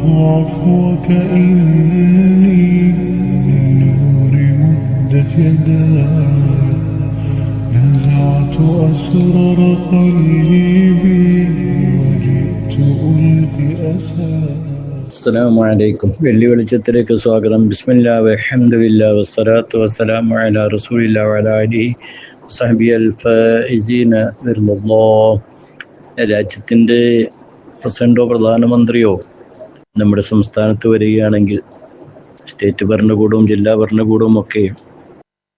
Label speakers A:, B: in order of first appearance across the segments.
A: عفوك إني للنور مدت يداي نزعت أسرار قلبي وجئت ألقي أساي.
B: അസ്സലാമു അലൈക്കും. വെള്ളി വെളിച്ചത്തിലേക്ക് സ്വാഗതം. ബിസ്മില്ലാഹി വൽഹംദുലില്ലാഹി വസ്സലാത്തു വസ്സലാമു അലാ റസൂലില്ലാഹി വഅലാ ആലിഹി വസഹ്ബിഹിൽ ഫായിസീന ബിർളില്ലാഹ്. രാജ്യത്തിൻ്റെ പ്രസിഡന്റോ പ്രധാനമന്ത്രിയോ നമ്മുടെ സംസ്ഥാനത്ത് വരികയാണെങ്കിൽ സ്റ്റേറ്റ് ഭരണകൂടവും ജില്ലാ ഭരണകൂടവും ഒക്കെ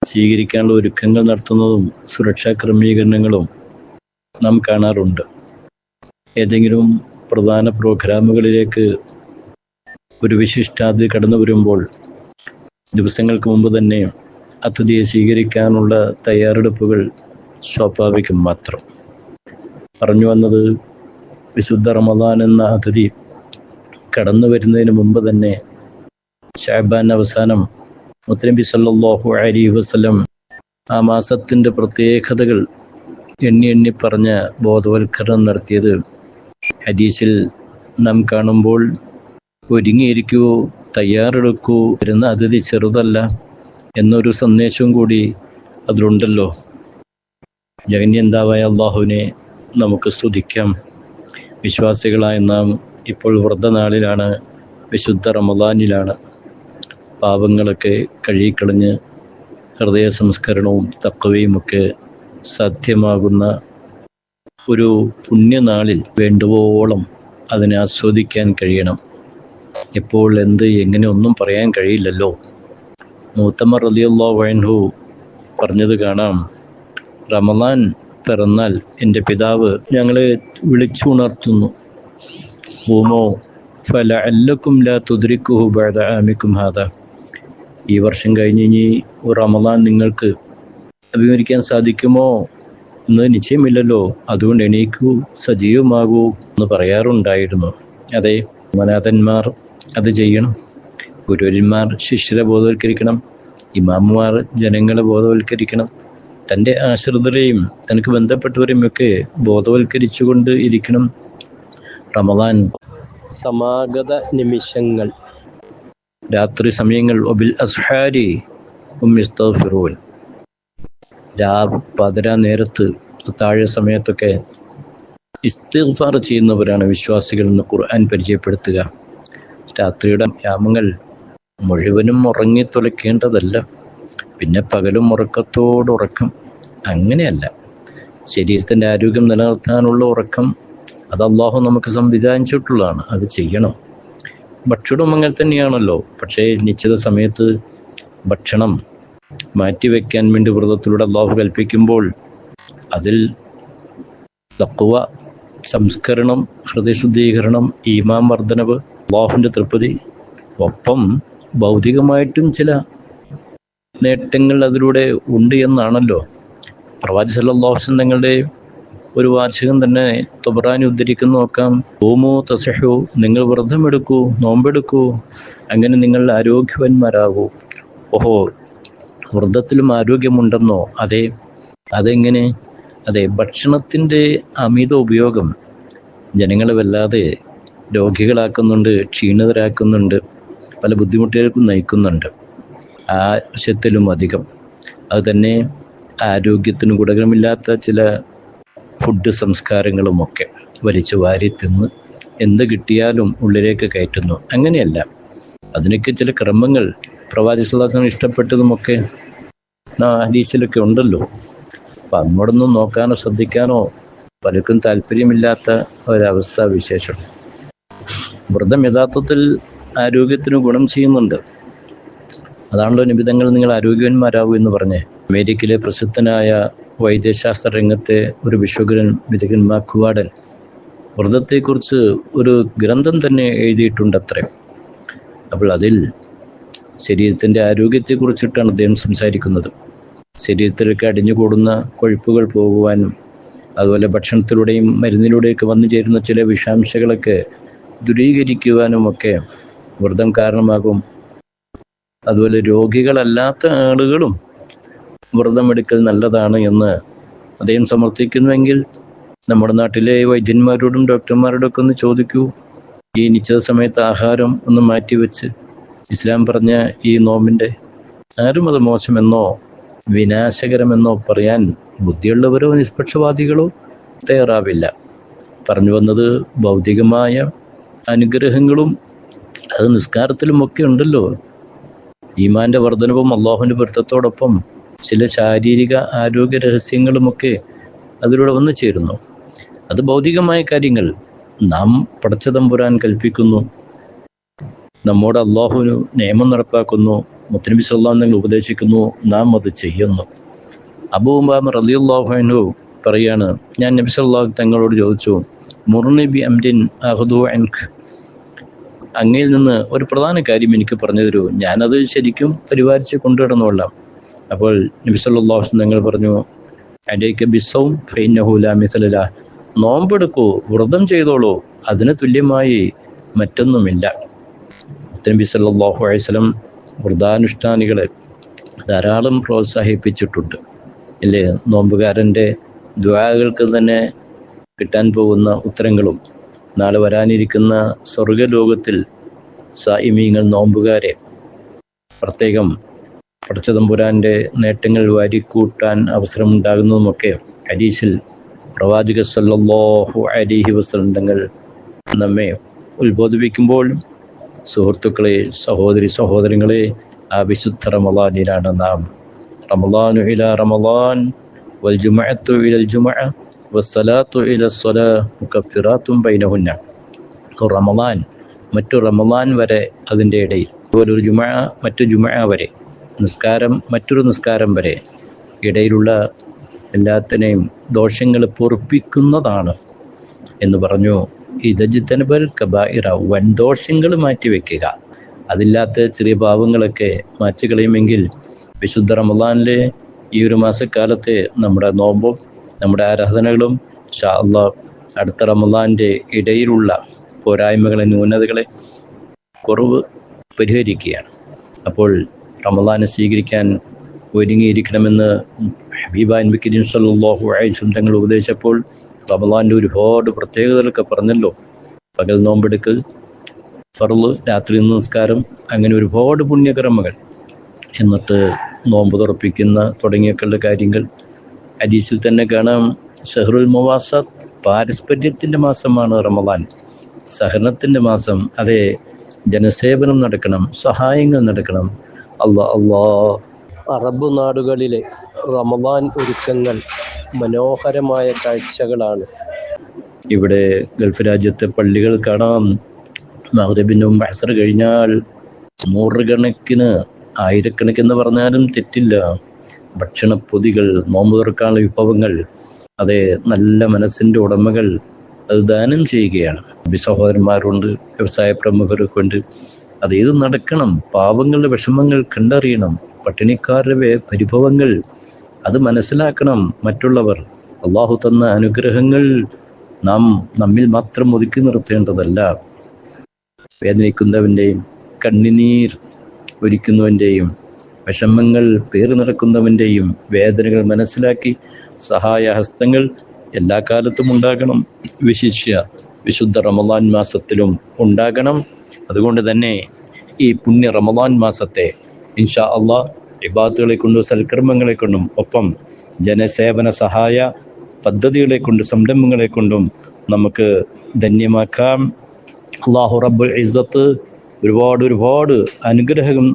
B: സ്വീകരിക്കാനുള്ള ഒരുക്കങ്ങൾ നടത്തുന്നതും സുരക്ഷാ ക്രമീകരണങ്ങളും നാം കാണാറുണ്ട്. ഏതെങ്കിലും പ്രധാന പ്രോഗ്രാമുകളിലേക്ക് ഒരു വിശിഷ്ടാതിഥി കടന്നു വരുമ്പോൾ ദിവസങ്ങൾക്ക് മുമ്പ് തന്നെ അതിഥിയെ സ്വീകരിക്കാനുള്ള തയ്യാറെടുപ്പുകൾ സ്വാഭാവികം മാത്രം. പറഞ്ഞു വന്നത്, വിശുദ്ധ റമദാൻ എന്ന അതിഥി കടന്നു വരുന്നതിന് മുമ്പ് തന്നെ ശഅബാൻ അവസാനം മുത്തനബി സല്ലല്ലാഹു അലൈഹി വസല്ലം ആ മാസത്തിൻ്റെ പ്രത്യേകതകൾ എണ്ണി പറഞ്ഞ ബോധവൽക്കരണം നടത്തിയത് ഹദീസിൽ നാം കാണുമ്പോൾ ഒരുങ്ങിയിരിക്കൂ, തയ്യാറെടുക്കൂ, വരുന്ന അതിഥി ചെറുതല്ല എന്നൊരു സന്ദേശവും കൂടി അതിലുണ്ടല്ലോ. ജഗന്യന്താവായ അള്ളാഹുവിനെ നമുക്ക് സ്തുതിക്കാം. വിശ്വാസികളായ നാം ഇപ്പോൾ വ്രതനാളിലാണ്, വിശുദ്ധ റമദാനിലാണ്. പാപങ്ങളൊക്കെ കഴുകിക്കളഞ്ഞ് ഹൃദയ സംസ്കരണവും തഖ്വയുമൊക്കെ സാധ്യമാകുന്ന ഒരു പുണ്യനാളിൽ വേണ്ടുവോളം അതിനെ ആസ്വദിക്കാൻ കഴിയണം. എപ്പോൾ എന്ത് എങ്ങനെ ഒന്നും പറയാൻ കഴിയില്ലല്ലോ. മുഅ്തമർ റളിയല്ലാഹു അൻഹു പറഞ്ഞത് കാണാം, റമദാൻ പിറന്നാൽ എൻ്റെ പിതാവ് ഞങ്ങളെ വിളിച്ചുണർത്തുന്നു, ഖൂമൂ ഫലഅല്ലക്കും ലാ തുദ്രിക്കുഹു ബഅദ ആമിക്കും ഹാദാ. ഈ വർഷം കഴിഞ്ഞ് ഇനി റമദാൻ നിങ്ങൾക്ക് അഭിമുഖീകരിക്കാൻ സാധിക്കുമോ എന്ന് നിശ്ചയമില്ലല്ലോ, അതുകൊണ്ട് എണീക്കൂ, സജീവമാകൂ എന്ന് പറയാറുണ്ടായിരുന്നു. അതെ, മനാഥന്മാർ അത് ചെയ്യണം. ഗുരുവന്മാർ ശിഷ്യരെ ബോധവൽക്കരിക്കണം. ഇമാമുമാർ ജനങ്ങളെ ബോധവൽക്കരിക്കണം. തൻ്റെ ആശ്രിതരെയും തനിക്ക് ബന്ധപ്പെട്ടവരെയും ഒക്കെ ബോധവൽക്കരിച്ചുകൊണ്ട് ഇരിക്കണം. റമദാൻ സമാഗത നിമിഷങ്ങൾ, രാത്രി സമയങ്ങൾ, ഒബിൽ അസ്ഹാരി ഹും യസ്തഗ്ഫിറൂൻ. പതിരാ നേരത്ത് താഴെ സമയത്തൊക്കെ ഇസ്തിഗ്ഫാർ ചെയ്യുന്നവരാണ് വിശ്വാസികൾ എന്ന് ഖുർആൻ പരിചയപ്പെടുത്തുക. രാത്രിയുടെ യാമങ്ങൾ മുഴുവനും ഉറങ്ങിത്തുലയ്ക്കേണ്ടതല്ല, പിന്നെ പകലും ഉറക്കത്തോടുറക്കം. അങ്ങനെയല്ല, ശരീരത്തിൻ്റെ ആരോഗ്യം നിലനിർത്താനുള്ള ഉറക്കം അത് അള്ളാഹു നമുക്ക് സംവിധാനിച്ചിട്ടുള്ളതാണ്, അത് ചെയ്യണം. ഭക്ഷണം അങ്ങനെ തന്നെയാണല്ലോ. പക്ഷേ നിശ്ചിത സമയത്ത് ഭക്ഷണം മാറ്റിവെക്കാൻ വേണ്ടി വ്രതത്തിലൂടെ അള്ളാഹു കൽപ്പിക്കുമ്പോൾ അതിൽ തഖ്വ, സംസ്കരണം, ഹൃദയശുദ്ധീകരണം, ഈമാൻ വർദ്ധനവ്, അള്ളാഹുവിൻ്റെ തൃപ്തി, ഒപ്പം ഭൗതികമായിട്ടും ചില നേട്ടങ്ങൾ അതിലൂടെ ഉണ്ട് എന്നാണല്ലോ. പ്രവാചകൻ സല്ലല്ലാഹു അലൈഹി വസല്ലം തങ്ങളുടെ ഒരു വാചകം തന്നെ തൊബറാനി ഉദ്ധരിക്കുന്നു നോക്കാം, ഖൂമൂ തസ്ഹു, നിങ്ങൾ വ്രതമെടുക്കൂ, നോമ്പെടുക്കൂ, അങ്ങനെ നിങ്ങൾ ആരോഗ്യവാന്മാരാകൂ. ഓഹോ, വ്രതത്തിലും ആരോഗ്യമുണ്ടെന്നോ? അതെ. അതെങ്ങനെ? അതെ, ഭക്ഷണത്തിൻ്റെ അമിത ഉപയോഗം ജനങ്ങളെ വല്ലാതെ രോഗികളാക്കുന്നുണ്ട്, ക്ഷീണിതരാക്കുന്നുണ്ട്, പല ബുദ്ധിമുട്ടുകൾക്കും നയിക്കുന്നുണ്ട്. ആവശ്യത്തിലും അധികം. അതുതന്നെ ആരോഗ്യത്തിന് ഗുണകരമില്ലാത്ത ചില ഫുഡ് സംസ്കാരങ്ങളുമൊക്കെ വലിച്ചു വാരി തിന്ന് എന്ത് കിട്ടിയാലും ഉള്ളിലേക്ക് കയറ്റുന്നു. അങ്ങനെയല്ല, അതിനൊക്കെ ചില ക്രമങ്ങൾ പ്രവാചകൻ സ്വല്ലല്ലാഹു അലൈഹി വസല്ലം ഇഷ്ടപ്പെട്ടതുമൊക്കെ ഹദീസിലൊക്കെ ഉണ്ടല്ലോ. അപ്പം അങ്ങോട്ടൊന്നും നോക്കാനോ ശ്രദ്ധിക്കാനോ പലർക്കും താല്പര്യമില്ലാത്ത ഒരവസ്ഥ വിശേഷം. വ്രതം യഥാർത്ഥത്തിൽ ആരോഗ്യത്തിന് ഗുണം ചെയ്യുന്നുണ്ട്. അതാണല്ലോ നിബിധങ്ങൾ നിങ്ങൾ ആരോഗ്യവാന്മാരാകൂ എന്ന് പറഞ്ഞ്. അമേരിക്കയിലെ പ്രസിദ്ധനായ വൈദ്യശാസ്ത്ര രംഗത്തെ ഒരു വിദഗ്ധൻ മാക്കുവാടൻ വ്രതത്തെക്കുറിച്ച് ഒരു ഗ്രന്ഥം തന്നെ എഴുതിയിട്ടുണ്ടത്രേ. അപ്പോൾ അതിൽ ശരീരത്തിൻ്റെ ആരോഗ്യത്തെക്കുറിച്ചിട്ടാണ് അദ്ദേഹം സംസാരിക്കുന്നത്. ശരീരത്തിലൊക്കെ അടിഞ്ഞുകൂടുന്ന കൊഴുപ്പുകൾ പോകുവാനും അതുപോലെ ഭക്ഷണത്തിലൂടെയും മരുന്നിലൂടെയൊക്കെ വന്നു ചേരുന്ന ചില വിഷാംശങ്ങളൊക്കെ ദൂരീകരിക്കുവാനുമൊക്കെ വ്രതം കാരണമാകും. അതുപോലെ രോഗികളല്ലാത്ത ആളുകളും വ്രതമെടുക്കൽ നല്ലതാണ് എന്ന് അദ്ദേഹം സമർത്ഥിക്കുന്നുവെങ്കിൽ നമ്മുടെ നാട്ടിലെ വൈദ്യന്മാരോടും ഡോക്ടർമാരോടൊക്കെ ഒന്ന് ചോദിക്കൂ. ഈ നിശ്ചിത സമയത്ത് ആഹാരം ഒന്ന് മാറ്റിവെച്ച് ഇസ്ലാം പറഞ്ഞ ഈ നോമ്പിൻ്റെ ആരും അത് മോശമെന്നോ വിനാശകരമെന്നോ പറയാൻ ബുദ്ധിയുള്ളവരോ നിഷ്പക്ഷവാദികളോ തയ്യാറാവില്ല. പറഞ്ഞു വന്നത് ഭൗതികമായ അനുഗ്രഹങ്ങളും അത് നിസ്കാരത്തിലുമൊക്കെ ഉണ്ടല്ലോ. ഈമാന്റെ വർധനവും അള്ളാഹുവിൻ്റെ പൊരുത്തത്തോടൊപ്പം ചില ശാരീരിക ആരോഗ്യ രഹസ്യങ്ങളുമൊക്കെ അതിലൂടെ വന്നു ചേരുന്നു. അത് ഭൗതികമായ കാര്യങ്ങൾ. നാം പടച്ച തമ്പുരാൻ കൽപ്പിക്കുന്നു, നമ്മോട് അള്ളാഹുവിന് നിയമം നടപ്പാക്കുന്നു, മുത്തനബി സല്ലല്ലാഹു അലൈഹി വസല്ലം ഉപദേശിക്കുന്നു, നാം അത് ചെയ്യുന്നു. അബൂ ഉമാമ റളിയല്ലാഹു അൻഹു പറയാണ്, ഞാൻ നബി സല്ലല്ലാഹു അലൈഹി വസല്ലം തങ്ങളോട് ചോദിച്ചു, മുർനി ബി അംരിൻ അഖ്ദു അൻക്, അങ്ങയിൽ നിന്ന് ഒരു പ്രധാന കാര്യം എനിക്ക് പറഞ്ഞു തരൂ, ഞാനത് ശരിക്കും പരിപാലിച്ച് കൊണ്ടുനടന്നോളാം. അപ്പോൾ നബി സല്ലല്ലാഹു അലൈഹി വസല്ലം തങ്ങൾ പറഞ്ഞു, അലൈക ബിസ്സൗം ഫഇന്നഹു ലാ മിസ്ല ലഹ്, നോമ്പെടുക്കൂ, വ്രതം ചെയ്തോളൂ, അതിന് തുല്യമായി മറ്റൊന്നുമില്ല. നബി സല്ലല്ലാഹു അലൈഹി വസല്ലം വ്രതാനുഷ്ഠാനികളെ ധാരാളം പ്രോത്സാഹിപ്പിച്ചിട്ടുണ്ട് ഇല്ലേ. നോമ്പുകാരൻ്റെ ദുആകൾക്ക് തന്നെ കിട്ടാൻ പോകുന്ന ഉത്തരങ്ങളും നാളെ വരാനിരിക്കുന്ന സ്വർഗലോകത്തിൽ സായിമീങ്ങൾ നോമ്പുകാരെ പ്രത്യേകം പടച്ച തമ്പുരാൻ്റെ നേട്ടങ്ങൾ വാരിക്കൂട്ടാൻ അവസരമുണ്ടാകുന്നതുമൊക്കെ ഹദീസിൽ പ്രവാചക സല്ലല്ലാഹു അലൈഹി വസല്ലം തങ്ങൾ നമ്മെ ഉത്ബോധിപ്പിക്കുമ്പോൾ, സുഹൃത്തുക്കളെ, സഹോദരങ്ങളെ, ആ വിശുദ്ധ റമളാനിലാണ് നാം. റമളാനു ഇലാ റമളാൻ വൽ ജുമുഅത്തു ഇലൽ ജുമുഅ വസ്സലാത്തു ഇലസ്സലാ മുകഫിറാത്തും ബൈനഹുന്ന. റമളാൻ മറ്റു റമളാൻ വരെ, അതിൻ്റെ ഇടയിൽ ഒരു ജുമുഅ മറ്റു ജുമുഅ വരെ, നിസ്കാരം മറ്റൊരു നിസ്കാരം വരെ, ഇടയിലുള്ള എല്ലാത്തിനെയും ദോഷങ്ങൾ പൊറുപ്പിക്കുന്നതാണ് എന്ന് പറഞ്ഞു. ഇദജ്തനബൽ കബായിറ, വൻ ദോഷങ്ങൾ മാറ്റിവെക്കുക, അതില്ലാത്ത ചെറിയ പാവങ്ങളൊക്കെ മാറ്റിക്കളയുമെങ്കിൽ വിശുദ്ധ റമളാനിലെ ഈ ഒരു മാസക്കാലത്തെ നമ്മുടെ നോമ്പും നമ്മുടെ ആരാധനകളും ഇൻഷാ അല്ലാഹ് അടുത്ത റമളാൻ്റെ ഇടയിലുള്ള പോരായ്മകളെ, ന്യൂനതകളെ, കുറവ് പരിഹരിക്കുകയാണ്. അപ്പോൾ റമളാനെ സ്വീകരിക്കാൻ ഒരുങ്ങിയിരിക്കണമെന്ന് ഹബീബായ നബി കരീം സല്ലല്ലാഹു അലൈഹി വസല്ലം തങ്ങൾ ഉപദേശിച്ചപ്പോൾ റമളാൻ്റെ ഒരുപാട് പ്രത്യേകതകളൊക്കെ പറഞ്ഞല്ലോ. പകൽ നോമ്പെടുക്കൽ, ഫർള്, രാത്രി നിസ്കാരം, അങ്ങനെ ഒരുപാട് പുണ്യകർമ്മങ്ങൾ, എന്നിട്ട് നോമ്പ് തുറപ്പിക്കുന്ന തുടങ്ങിയൊക്കെയുള്ള കാര്യങ്ങൾ ഹദീസിൽ തന്നെ കാണാം. ഷഹ്റുൽ മുവാസാത്ത്, പാരസ്പര്യത്തിൻ്റെ മാസമാണ് റമളാൻ, സഹനത്തിൻ്റെ മാസം. അതെ, ജനസേവനം നടക്കണം, സഹായങ്ങൾ നടക്കണം. അറബ് നാടുകളിലെ റമളാൻ ഒരുക്കങ്ങൾ മനോഹരമായ കാഴ്ചകളാണ്. ഇവിടെ ഗൾഫ് രാജ്യത്തെ പള്ളികൾ കാണാം, മഗ്രിബിനും അസ്ർ കഴിഞ്ഞാൽ നൂറുകണക്കിന്, ആയിരക്കണക്കെന്ന് പറഞ്ഞാലും തെറ്റില്ല, ഭക്ഷണപ്പൊതികൾ, നോമ്പ് തുറക്കാനുള്ള വിഭവങ്ങൾ, അതെ, നല്ല മനസ്സിൻ്റെ ഉടമകൾ അത് ദാനം ചെയ്യുകയാണ്. സഹോദരന്മാരുണ്ട്, വ്യവസായ പ്രമുഖരൊക്കെ ഉണ്ട്. അത് ഇത് നടക്കണം. പാവങ്ങളുടെ വിഷമങ്ങൾ കണ്ടറിയണം, പട്ടിണിക്കാരുടെ പരിഭവങ്ങൾ അത് മനസ്സിലാക്കണം മറ്റുള്ളവർ. അള്ളാഹു തന്ന അനുഗ്രഹങ്ങൾ നാം നമ്മിൽ മാത്രം ഒതുക്കി നിർത്തേണ്ടതല്ല. വേദനിക്കുന്നവൻ്റെയും കണ്ണുനീർ ഒലിക്കുന്നവൻ്റെയും വിഷമങ്ങൾ പേറി നടക്കുന്നവൻ്റെയും വേദനകൾ മനസ്സിലാക്കി സഹായഹസ്തങ്ങൾ എല്ലാ കാലത്തും ഉണ്ടാകണം. വിശിഷ്യ വിശുദ്ധ റമളാൻ മാസത്തിലും ഉണ്ടാകണം. അതുകൊണ്ട് തന്നെ ഈ പുണ്യ റമളാൻ മാസത്തെ ഇൻഷാ അള്ളാഹ് ഇബാദത്തുകളെ കൊണ്ടും സൽക്കർമ്മങ്ങളെ കൊണ്ടും ഒപ്പം ജനസേവന സഹായ പദ്ധതികളെ കൊണ്ടും സംരംഭങ്ങളെ കൊണ്ടും നമുക്ക് ധന്യമാക്കാം. അല്ലാഹു റബ്ബുൽ ഇസ്സത്ത് ഒരുപാട് അനുഗ്രഹം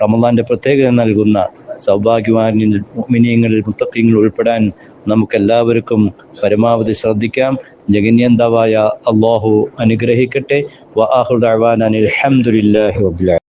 B: റമളാൻ്റെ പ്രത്യേകത നൽകുന്ന സൗഭാഗ്യവാനിൽ മുഅ്മിനീങ്ങളിൽ മുത്തഖീങ്ങളിൽ ഉൾപ്പെടാൻ നമുക്കെല്ലാവർക്കും പരമാവധി ശ്രദ്ധിക്കാം. ജഗന്യന്താവായ അല്ലാഹു അനുഗ്രഹിക്കട്ടെ. വആഖിറു ദഅ്വാനാ അൽഹംദുലില്ലാഹി റബ്ബിൽ ആലമീൻ.